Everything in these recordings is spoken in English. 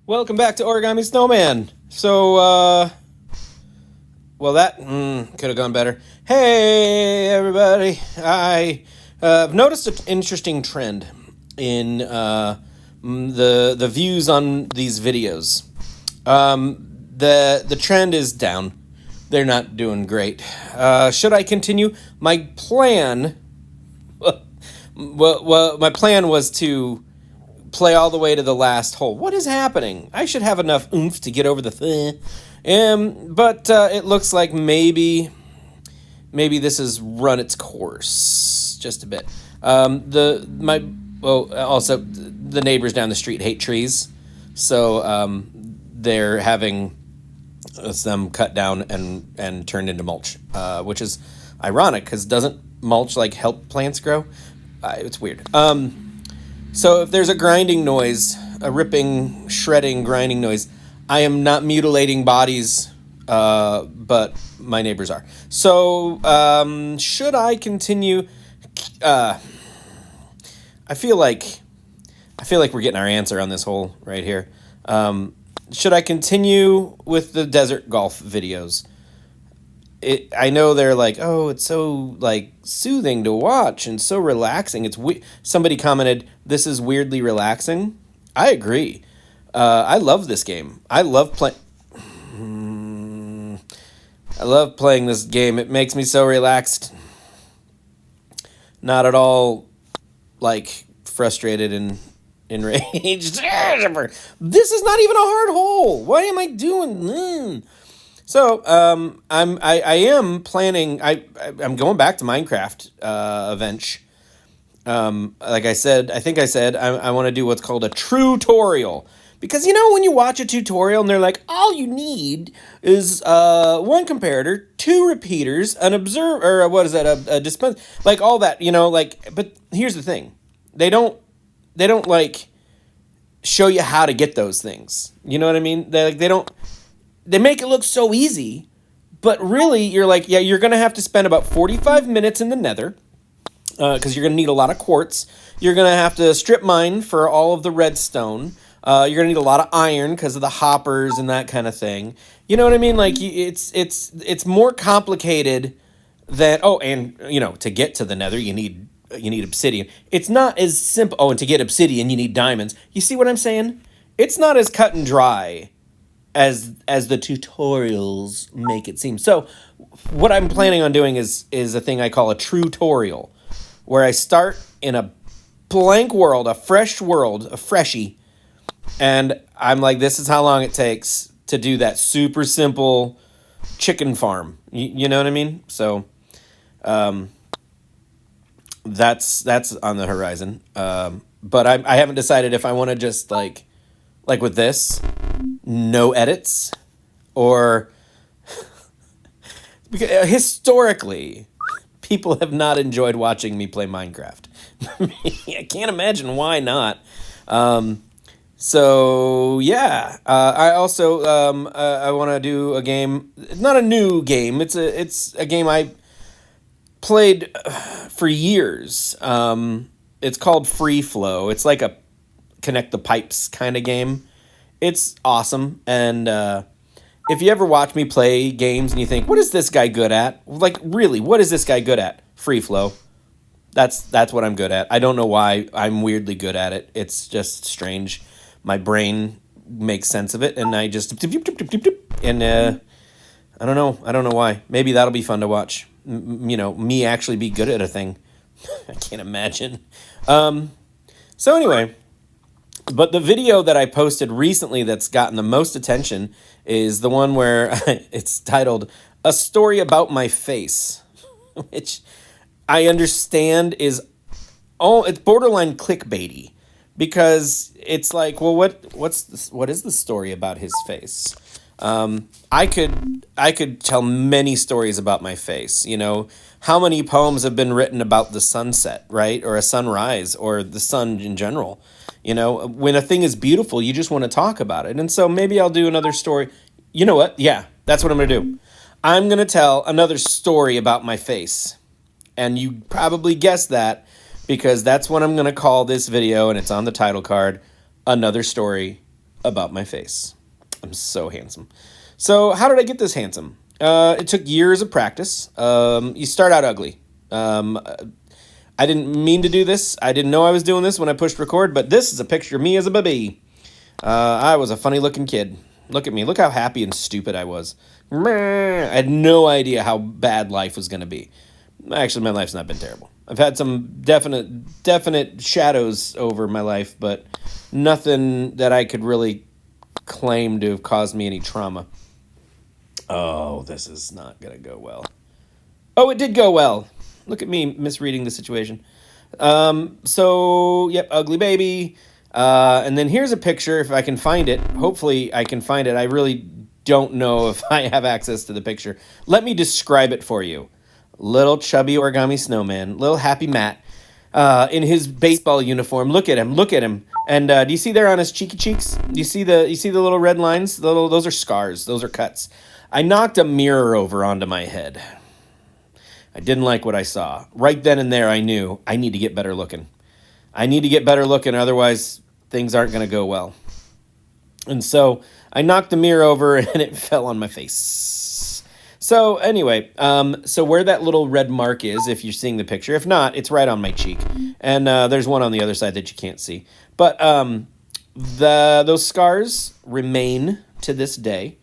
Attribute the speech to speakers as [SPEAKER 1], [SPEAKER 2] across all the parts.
[SPEAKER 1] Welcome back to Origami Snowman. Well, that could have gone better. Hey, everybody. I've noticed an interesting trend in the views on these videos. The trend is down. They're not doing great. Should I continue? My plan. Well, my plan was to play all the way to the last hole. What is happening? I should have enough oomph to get over the thing. But it looks like maybe this has run its course just a bit. Also the neighbors down the street hate trees, so they're having them cut down and turned into mulch, which is ironic because doesn't mulch like help plants grow? It's weird. So if there's a grinding noise, a ripping, shredding, grinding noise, I am not mutilating bodies, but my neighbors are. So should I continue? I feel like we're getting our answer on this hole right here. Should I continue with the desert golf videos? I know they're like, oh, it's so like soothing to watch and so relaxing. Somebody commented, this is weirdly relaxing. I agree. I love this game. I love playing this game. It makes me so relaxed. Not at all like frustrated and enraged. This is not even a hard hole. What am I doing? So I am planning. I'm going back to Minecraft eventually. Like I said, I want to do what's called a true-torial. Because when you watch a tutorial and they're like, all you need is one comparator, two repeaters, an observer, or what is that, a dispense, like all that, But here's the thing, they don't like show you how to get those things. You know what I mean? They make it look so easy, but really you're like, yeah, you're gonna have to spend about 45 minutes in the Nether. Because you're going to need a lot of quartz. You're going to have to strip mine for all of the redstone. You're going to need a lot of iron because of the hoppers and that kind of thing. You know what I mean? Like, it's more complicated than... Oh, and, to get to the Nether, you need obsidian. It's not as simple... Oh, and to get obsidian, you need diamonds. You see what I'm saying? It's not as cut and dry as the tutorials make it seem. So, what I'm planning on doing is a thing I call a true-torial, where I start in a blank world, a fresh world, a freshie, and I'm like, this is how long it takes to do that super simple chicken farm. You know what I mean? So, that's on the horizon. But I haven't decided if I want to just like with this, no edits, or because historically, people have not enjoyed watching me play Minecraft. I can't imagine why not. So yeah, I also I want to do a game. It's not a new game. It's a game I played for years. It's called Free Flow. It's like a connect the pipes kind of game. It's awesome, and if you ever watch me play games and you think, what is this guy good at? Like, really, what is this guy good at? Free flow. That's what I'm good at. I don't know why I'm weirdly good at it. It's just strange. My brain makes sense of it, and I just... And I don't know why. Maybe that'll be fun to watch. Me actually be good at a thing. I can't imagine. So anyway... But the video that I posted recently that's gotten the most attention is the one where it's titled, A Story About My Face, which I understand is, it's borderline clickbaity, because it's like, well, what is the story about his face? I could tell many stories about my face. How many poems have been written about the sunset, right? Or a sunrise, or the sun in general. When a thing is beautiful, you just want to talk about it. And so maybe I'll do another story. You know what? Yeah, that's what I'm going to do. I'm going to tell another story about my face. And you probably guessed that, because that's what I'm going to call this video, and it's on the title card, Another Story about my face. I'm so handsome. So how did I get this handsome? It took years of practice. You start out ugly. I didn't mean to do this. I didn't know I was doing this when I pushed record, but this is a picture of me as a baby. I was a funny looking kid. Look at me. Look how happy and stupid I was. I had no idea how bad life was going to be. Actually, my life's not been terrible. I've had some definite shadows over my life, but nothing that I could really claim to have caused me any trauma. Oh, this is not going to go well. Oh, it did go well. Look at me misreading the situation. Yep, ugly baby. And then here's a picture, if I can find it. Hopefully I can find it. I really don't know if I have access to the picture. Let me describe it for you. Little chubby origami snowman, little happy Matt, in his baseball uniform. Look at him, look at him. And do you see there on his cheeky cheeks? Do you see the little red lines? Those are scars. Those are cuts. I knocked a mirror over onto my head. I didn't like what I saw. Right then and there, I knew I need to get better looking. I need to get better looking, otherwise things aren't going to go well. And so I knocked the mirror over and it fell on my face. So anyway, so where that little red mark is, if you're seeing the picture, if not, it's right on my cheek. And there's one on the other side that you can't see. But those scars remain to this day.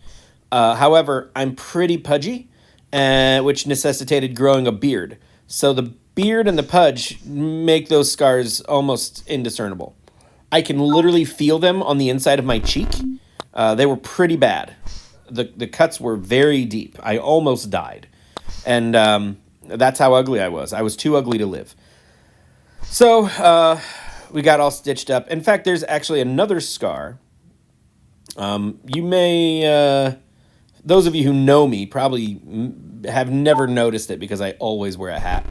[SPEAKER 1] However, I'm pretty pudgy, which necessitated growing a beard. So the beard and the pudge make those scars almost indiscernible. I can literally feel them on the inside of my cheek. They were pretty bad. The cuts were very deep. I almost died. And that's how ugly I was. I was too ugly to live. So we got all stitched up. In fact, there's actually another scar. You may... Those of you who know me probably have never noticed it because I always wear a hat.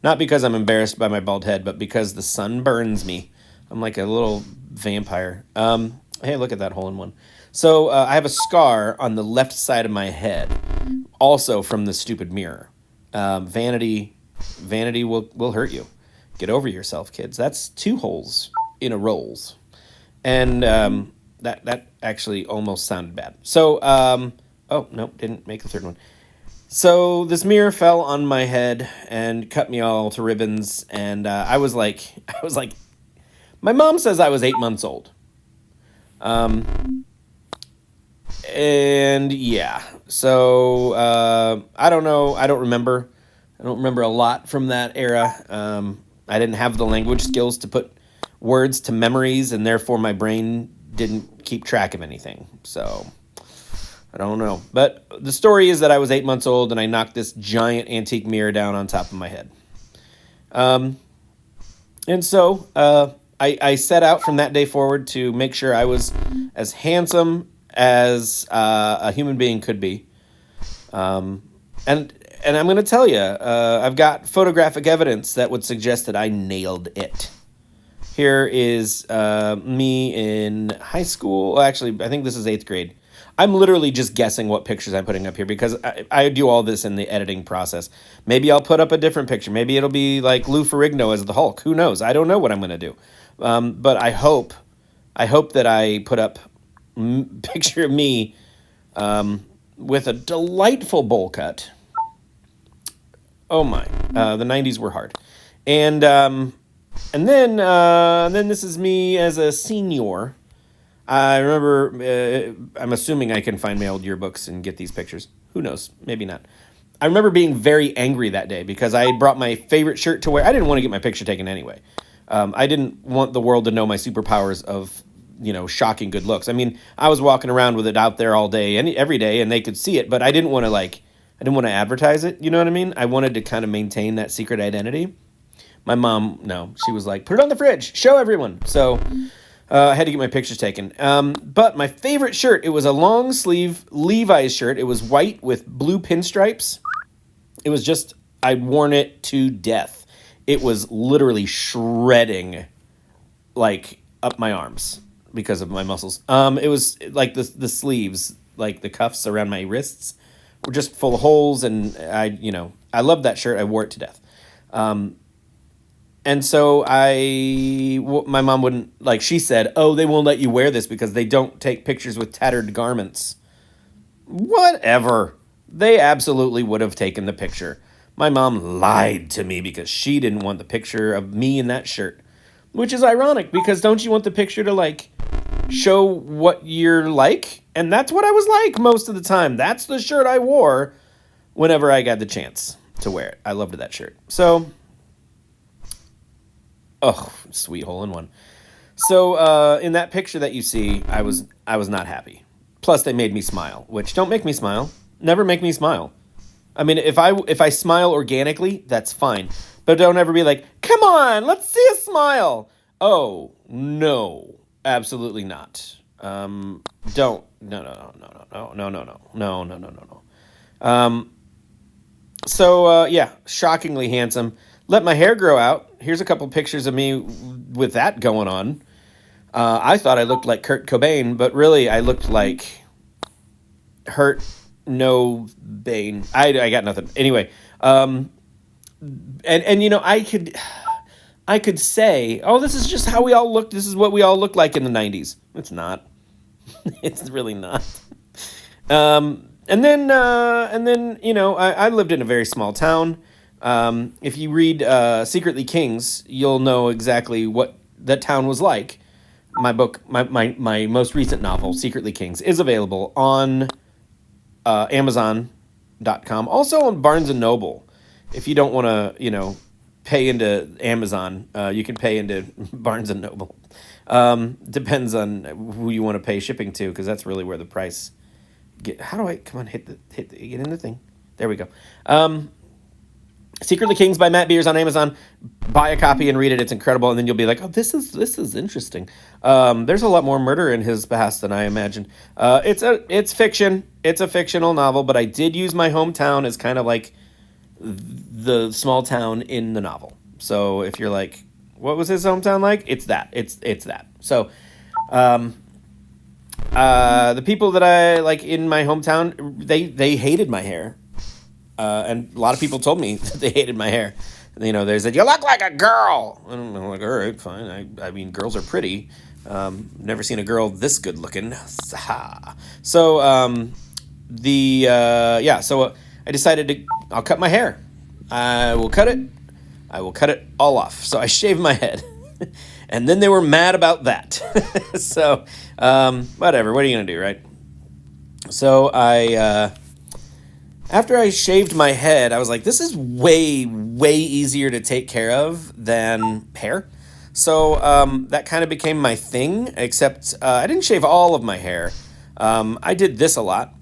[SPEAKER 1] Not because I'm embarrassed by my bald head, but because the sun burns me. I'm like a little vampire. Hey, look at that hole in one. So I have a scar on the left side of my head, also from the stupid mirror. Vanity will hurt you. Get over yourself, kids. That's 2 holes in a rolls. And that actually almost sounded bad. So... oh, nope, didn't make the 3rd one. So this mirror fell on my head and cut me all to ribbons. And I was like, my mom says I was 8 months old. And yeah, so I don't know. I don't remember a lot from that era. I didn't have the language skills to put words to memories, and therefore my brain didn't keep track of anything. So... I don't know. But the story is that I was 8 months old and I knocked this giant antique mirror down on top of my head. And so I set out from that day forward to make sure I was as handsome as a human being could be. And I'm going to tell you, I've got photographic evidence that would suggest that I nailed it. Here is me in high school. Well, actually, I think this is 8th grade. I'm literally just guessing what pictures I'm putting up here because I do all this in the editing process. Maybe I'll put up a different picture. Maybe it'll be like Lou Ferrigno as the Hulk. Who knows? I don't know what I'm going to do. But I hope that I put up a picture of me with a delightful bowl cut. Oh my, the 90s were hard. And then this is me as a senior. I remember, I'm assuming I can find my old yearbooks and get these pictures. Who knows? Maybe not. I remember being very angry that day because I brought my favorite shirt to wear. I didn't want to get my picture taken anyway. I didn't want the world to know my superpowers of, shocking good looks. I mean, I was walking around with it out there all day and every day and they could see it, but I didn't want to advertise it. You know what I mean? I wanted to kind of maintain that secret identity. My mom, no, she was like, put it on the fridge, show everyone. So... I had to get my pictures taken. But my favorite shirt, it was a long sleeve Levi's shirt. It was white with blue pinstripes. It was just, I'd worn it to death. It was literally shredding, like, up my arms because of my muscles. It was like the sleeves, like the cuffs around my wrists were just full of holes. And I loved that shirt. I wore it to death. And so my mom wouldn't, like, she said, oh, they won't let you wear this because they don't take pictures with tattered garments. Whatever. They absolutely would have taken the picture. My mom lied to me because she didn't want the picture of me in that shirt. Which is ironic because don't you want the picture to, like, show what you're like? And that's what I was like most of the time. That's the shirt I wore whenever I got the chance to wear it. I loved that shirt. So, oh, sweet hole in one. So, in that picture that you see, I was not happy. Plus, they made me smile, which don't make me smile. Never make me smile. I mean, if I smile organically, that's fine. But don't ever be like, come on, let's see a smile. Oh, no, absolutely not. Don't. No, no, no, no, no, no, no, no, no, no, no, no, no. So, yeah, shockingly handsome. Let my hair grow out. Here's a couple pictures of me with that going on. I thought I looked like Kurt Cobain, but really I looked like Hurt No Bane. I got nothing. Anyway, and you know I could say, oh, this is just how we all look. This is what we all looked like in the '90s. It's not. It's really not. And then I lived in a very small town. If you read Secretly Kings, you'll know exactly what that town was like. My book, my most recent novel, Secretly Kings, is available on Amazon.com. Also on Barnes and Noble. If you don't want to, pay into Amazon, you can pay into Barnes and Noble. Depends on who you want to pay shipping to, because that's really where the price how do I come on get in the thing? There we go. Secretly Kings by Matt Beers on Amazon. Buy a copy and read it. It's incredible, and then you'll be like, oh, this is interesting. There's a lot more murder in his past than I imagined. It's fiction. It's a fictional novel, but I did use my hometown as kind of like the small town in the novel. So if you're like, what was his hometown like? It's that. It's that. So, the people that I like in my hometown, they hated my hair. And a lot of people told me that they hated my hair. They said, you look like a girl. And I'm like, all right, fine. I mean, girls are pretty. Never seen a girl this good looking. So, I decided I'll cut my hair. I will cut it. I will cut it all off. So I shaved my head. And then they were mad about that. So, whatever. What are you going to do, right? So after I shaved my head, I was like, this is way, way easier to take care of than hair. So that kind of became my thing, except I didn't shave all of my hair. I did this a lot.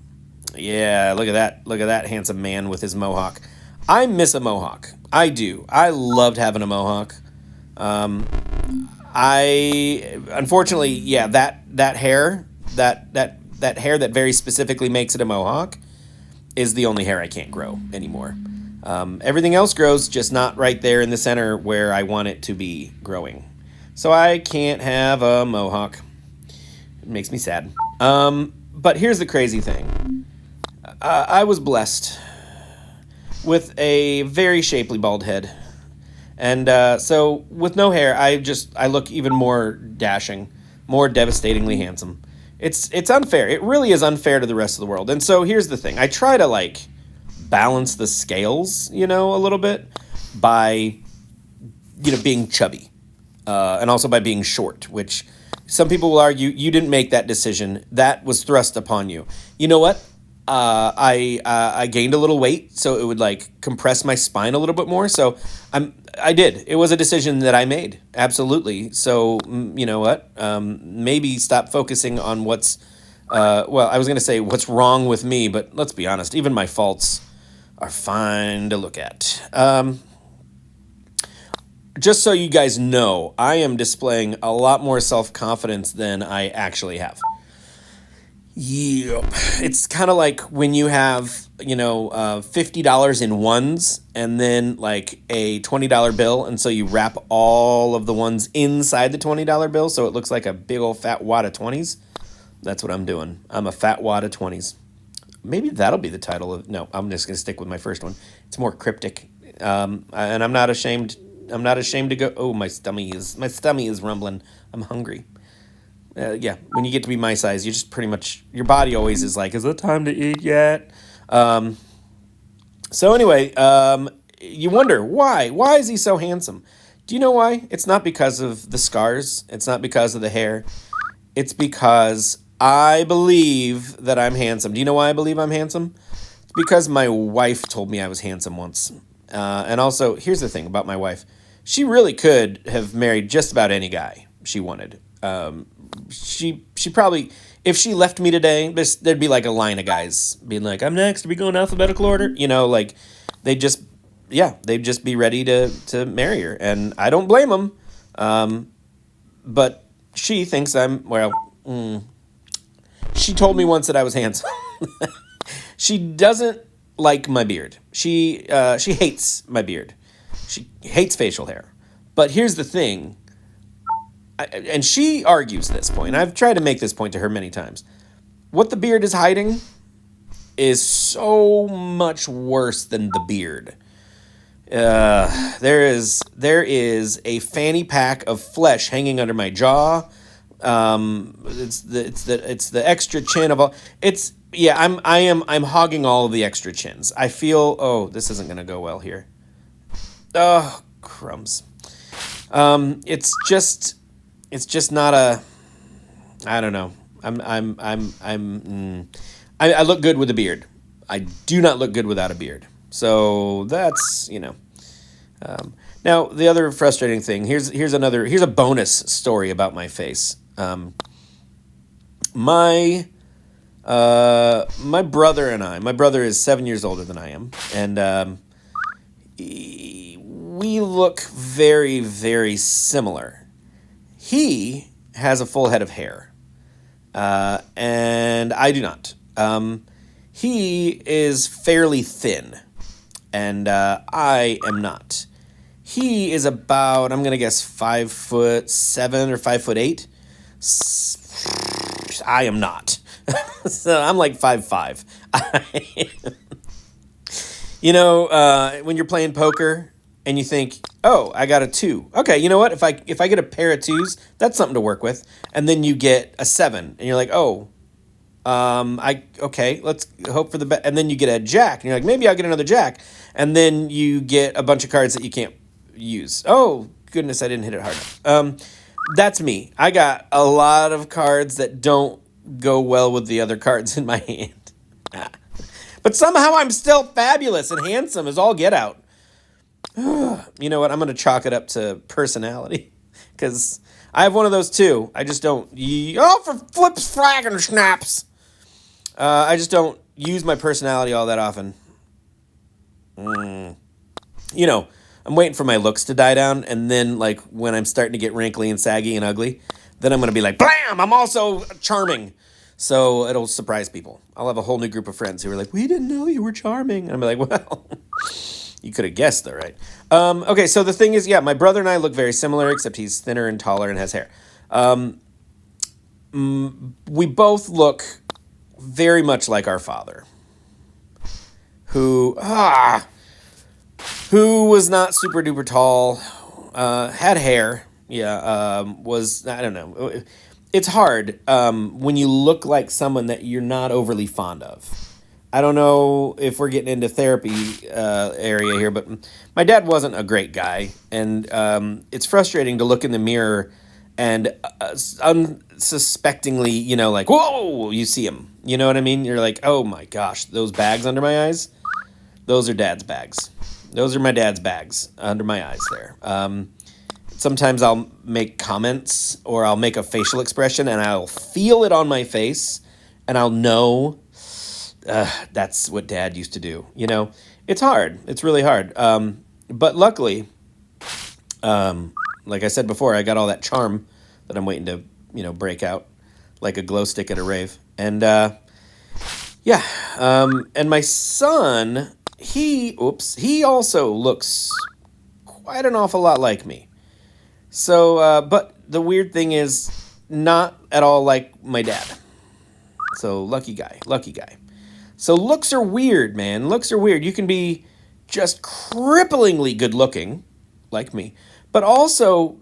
[SPEAKER 1] Yeah, look at that. Look at that handsome man with his mohawk. I miss a mohawk. I do. I loved having a mohawk. Unfortunately, yeah, that hair, that hair that very specifically makes it a mohawk is the only hair I can't grow anymore. Everything else grows, just not right there in the center where I want it to be growing. So I can't have a mohawk. It makes me sad. But here's the crazy thing. I was blessed with a very shapely bald head. And so with no hair, I look even more dashing, more devastatingly handsome. It's unfair. It really is unfair to the rest of the world. And so here's the thing. I try to balance the scales, a little bit by, being chubby. And also by being short, which some people will argue you didn't make that decision. That was thrust upon you. You know what? I gained a little weight, so it would compress my spine a little bit more. So I did. It was a decision that I made. Absolutely. So you know what? Maybe stop focusing on what's, I was going to say what's wrong with me, but let's be honest. Even my faults are fine to look at. Just so you guys know, I am displaying a lot more self-confidence than I actually have. Yep. It's kind of like when you have, $50 in ones and then a $20 bill. And so you wrap all of the ones inside the $20 bill so it looks like a big old fat wad of 20s. That's what I'm doing. I'm a fat wad of 20s. Maybe that'll be the title of... No, I'm just going to stick with my first one. It's more cryptic. And I'm not ashamed I'm not ashamed to go. Oh, my stomach is rumbling. I'm hungry. Yeah, when you get to be my size, you just pretty much your body always is like, is it time to eat yet? So anyway, you wonder why? Why is he so handsome? Do you know why? It's not because of the scars. It's not because of the hair. It's because I believe that I'm handsome. Do you know why I believe I'm handsome? It's because my wife told me I was handsome once. And also, here's the thing about my wife. She really could have married just about any guy she wanted. She probably, if she left me today, there'd be like a line of guys being like, I'm next, are we going alphabetical order? You know, like they'd just, yeah, they'd just be ready to marry her. And I don't blame them. But she thinks she told me once that I was handsome. She doesn't like my beard. She hates my beard. She hates facial hair. But here's the thing. And she argues this point. I've tried to make this point to her many times. What the beard is hiding is so much worse than the beard. There is a fanny pack of flesh hanging under my jaw. It's the extra chin of all. I'm hogging all of the extra chins. I feel, oh, this isn't gonna go well here. Oh, crumbs. It's just not a, I don't know. I look good with a beard. I do not look good without a beard. So that's, now the other frustrating thing, here's a bonus story about my face. My brother and my brother is 7 years older than I am. And, we look very, very similar. He has a full head of hair, and I do not. He is fairly thin, and I am not. He is about, I'm going to guess, 5'7" or 5'8". I am not. So I'm like 5'5". When you're playing poker and you think, oh, I got a 2. Okay, you know what? If I get a pair of 2s, that's something to work with. And then you get a 7, and you're like, oh, let's hope for the best. And then you get a jack, and you're like, maybe I'll get another jack. And then you get a bunch of cards that you can't use. Oh, goodness, I didn't hit it hard enough. That's me. I got a lot of cards that don't go well with the other cards in my hand. But somehow I'm still fabulous and handsome as all get out. You know what? I'm going to chalk it up to personality. Because I have one of those too. I just don't... for flips, flag, and snaps. I just don't use my personality all that often. I'm waiting for my looks to die down. And then, like, when I'm starting to get wrinkly and saggy and ugly, then I'm going to be like, blam! I'm also charming. So it'll surprise people. I'll have a whole new group of friends who are like, we didn't know you were charming. And I'm like, well... You could have guessed, though, right? Okay, so the thing is, my brother and I look very similar, except he's thinner and taller and has hair. We both look very much like our father, who was not super duper tall, had hair, was, I don't know. It's hard when you look like someone that you're not overly fond of. I don't know if we're getting into therapy area here, but my dad wasn't a great guy, and it's frustrating to look in the mirror and unsuspectingly, like, whoa, you see him. You know what I mean? You're like, oh my gosh, those bags under my eyes, those are Dad's bags. Those are my dad's bags under my eyes there. Sometimes I'll make comments or I'll make a facial expression and I'll feel it on my face and I'll know... that's what Dad used to do. It's hard. It's really hard. But luckily, like I said before, I got all that charm that I'm waiting to, break out like a glow stick at a rave. And, and my son, he also looks quite an awful lot like me. So, but the weird thing is not at all like my dad. So lucky guy. So looks are weird, man. Looks are weird. You can be just cripplingly good looking, like me. But also,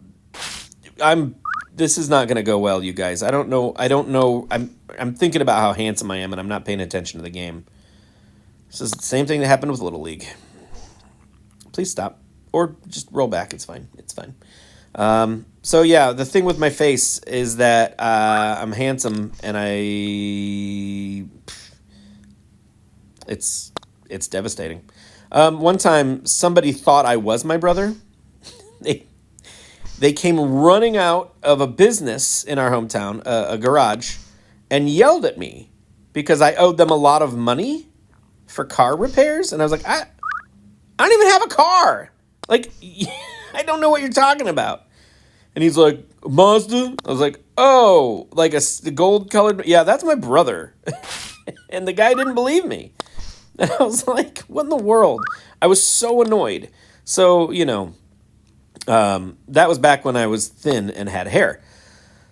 [SPEAKER 1] I'm. This is not going to go well, you guys. I don't know. I don't know. I'm thinking about how handsome I am, and I'm not paying attention to the game. This is the same thing that happened with Little League. Please stop, or just roll back. It's fine. It's fine. So yeah, the thing with my face is that I'm handsome, and it's devastating. One time, somebody thought I was my brother. They they came running out of a business in our hometown, a garage, and yelled at me because I owed them a lot of money for car repairs, and I was like, I don't even have a car. Like, I don't know what you're talking about. And he's like, Mazda? I was like, oh, like a gold colored. Yeah, that's my brother. And the guy didn't believe me. And I was like, what in the world? I was so annoyed. So, that was back when I was thin and had hair.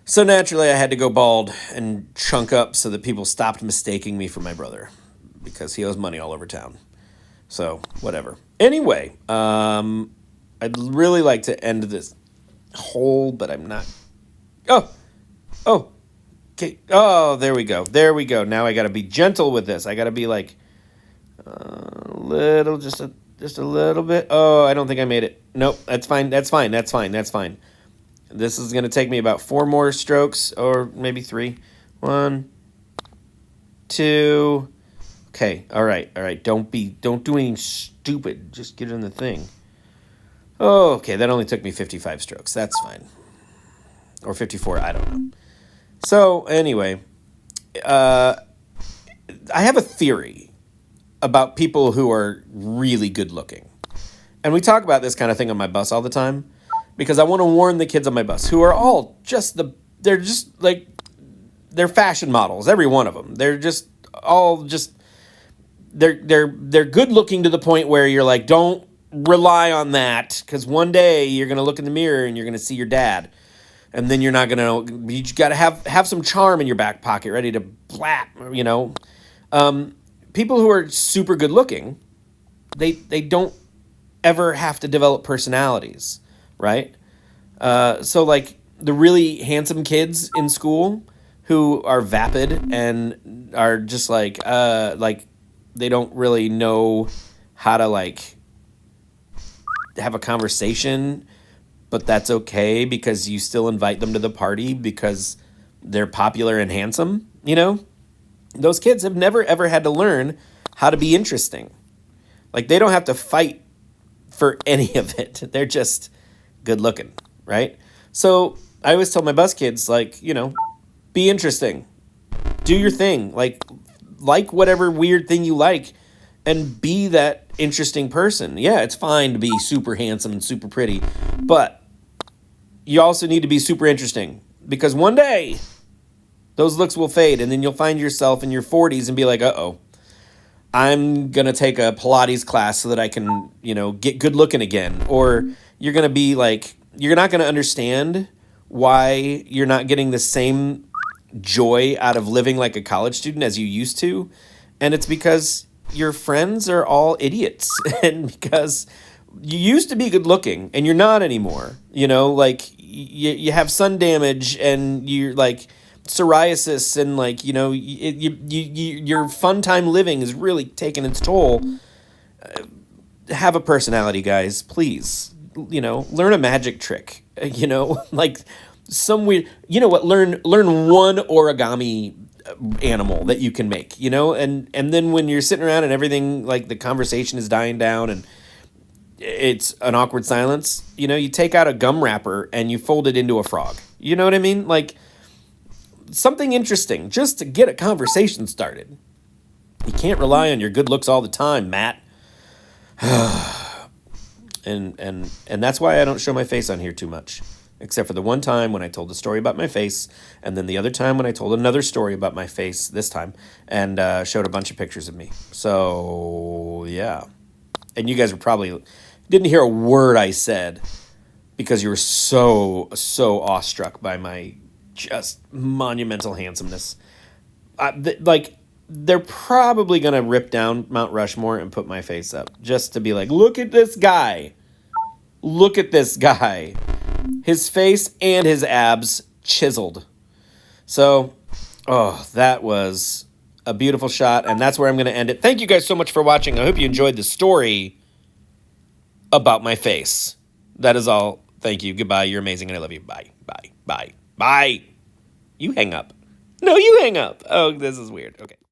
[SPEAKER 1] So naturally, I had to go bald and chunk up so that people stopped mistaking me for my brother because he owes money all over town. So, whatever. Anyway, I'd really like to end this whole, but I'm not. Oh, okay. Oh, there we go. There we go. Now I got to be gentle with this. I got to be like just a little bit. Oh, I don't think I made it. Nope, that's fine. That's fine. That's fine. That's fine. This is going to take me about 4 more strokes, or maybe 3. 1, 2. Okay. All right. Don't do anything stupid. Just get in the thing. Oh, okay. That only took me 55 strokes. That's fine. Or 54. I don't know. So anyway, I have a theory about people who are really good looking. And we talk about this kind of thing on my bus all the time because I want to warn the kids on my bus who are all they're fashion models, every one of them. They're just all they're good looking to the point where you're like, don't rely on that, because one day you're going to look in the mirror and you're going to see your dad. And then you're not going to, you got to have some charm in your back pocket ready to blap, people who are super good looking, they don't ever have to develop personalities, right? So like the really handsome kids in school who are vapid and are just like they don't really know how to like have a conversation, but that's okay because you still invite them to the party because they're popular and handsome, Those kids have never ever had to learn how to be interesting. Like they don't have to fight for any of it. They're just good looking, right? So I always tell my bus kids, like, be interesting. Do your thing. Like whatever weird thing you like and be that interesting person. Yeah, it's fine to be super handsome and super pretty, but you also need to be super interesting because one day those looks will fade, and then you'll find yourself in your 40s and be like, uh-oh, I'm going to take a Pilates class so that I can, get good looking again. Or you're going to be like, you're not going to understand why you're not getting the same joy out of living like a college student as you used to. And it's because your friends are all idiots and because you used to be good looking and you're not anymore. Like you have sun damage and you're like psoriasis and like, your fun time living is really taking its toll. Have a personality, guys, please. Learn a magic trick, like some weird, learn one origami animal that you can make, and then when you're sitting around and everything, like the conversation is dying down and it's an awkward silence, you take out a gum wrapper and you fold it into a frog. You know what I mean? Like something interesting just to get a conversation started. You can't rely on your good looks all the time, Matt. and that's why I don't show my face on here too much. Except for the one time when I told the story about my face, and then the other time when I told another story about my face this time, and showed a bunch of pictures of me. So, yeah. And you guys were probably didn't hear a word I said because you were so awestruck by my just monumental handsomeness. They're probably going to rip down Mount Rushmore and put my face up just to be like, look at this guy. Look at this guy. His face and his abs chiseled. So, oh, that was a beautiful shot, and that's where I'm going to end it. Thank you guys so much for watching. I hope you enjoyed the story about my face. That is all. Thank you. Goodbye. You're amazing, and I love you. Bye. Bye. Bye. Bye. You hang up. No, you hang up. Oh, this is weird. Okay.